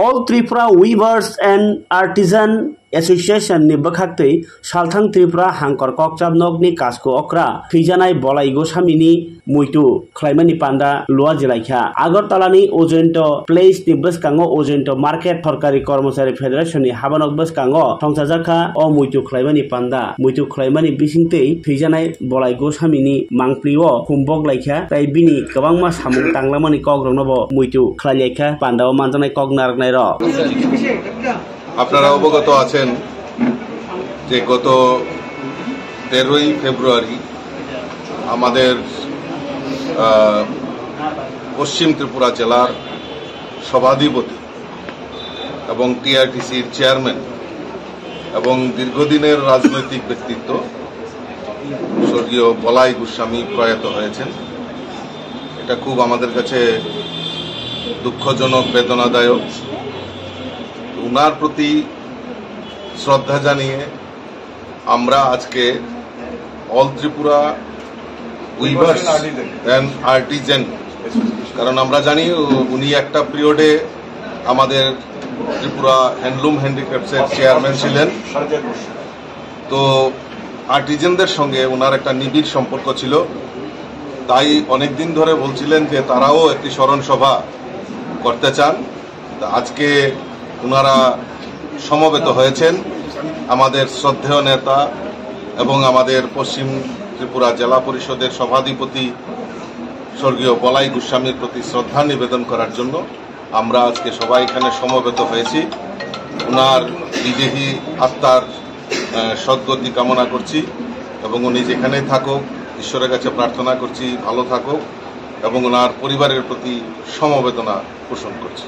All Tripura Weavers and Artisan Association ni bakhaktei Salthang Tripura Hangkor Kokchab Nogni Kasko Okra Phijanai Bolai Gosamini Muitu Khlaimani Panda Lua Jilaikha Agartalani Ojento Place ni Bwskango Ojento Market Thorkari Kormosari Federation ni Habanok Bwskango Thongsajakha o Muitu Khlaimani Panda Muitu Khlaimani Bisingtei Phijanai Bolai Gosamini Mangplio Humbok Laikha Tai Bini Kwbangma Samung Tanglamani Kogrongnobo Muitu Khlailaikha Panda o Manjanai Koknargnai ro আপনারা অবগত আছেন যে গত 13ই ফেব্রুয়ারি আমাদের পশ্চিম ত্রিপুরা জেলার সভাধিপতি এবং টিআরটিসির chairman এবং দীর্ঘদিনের রাজনৈতিক ব্যক্তিত্ব স্বর্গীয় বলাই গোস্বামী প্রয়াত হয়েছেন। এটা খুব আমাদের কাছে দুঃখজনক, বেদনাদায়ক। উনার প্রতি শ্রদ্ধা জানিয়ে আমরা আজকে all Tripura weavers and artisan, কারণ আমরা জানি উনি একটা পিরিয়ডে আমাদের ত্রিপুরা হ্যান্ডলুম হ্যান্ডিক্রাফটসের চেয়ারম্যান ছিলেন। তো আর্টিজানদের সঙ্গে ওনার একটা নিবিড় সম্পর্ক ছিল, তাই অনেকদিন ধরে বলছিলেন যে তারাও একটি স্মরণ সভা করতে চান। আজকে ওনারা সমবেত হয়েছেন। আমাদের শ্রদ্ধেয় নেতা এবং আমাদের পশ্চিম ত্রিপুরা জেলা পরিষদের সভাধিপতি স্বর্গীয় বলাই গোস্বামীর প্রতি শ্রদ্ধা নিবেদন করার জন্য আমরা আজকে সবাই এখানে সমবেত হয়েছি। ওনার বিদেহী আত্মার সদ্গতি কামনা করছি এবং উনি যেখানেই থাকুক ঈশ্বরের কাছে প্রার্থনা করছি ভালো থাকুক এবং ওনার পরিবারের প্রতি সমবেদনা পোষণ করছি।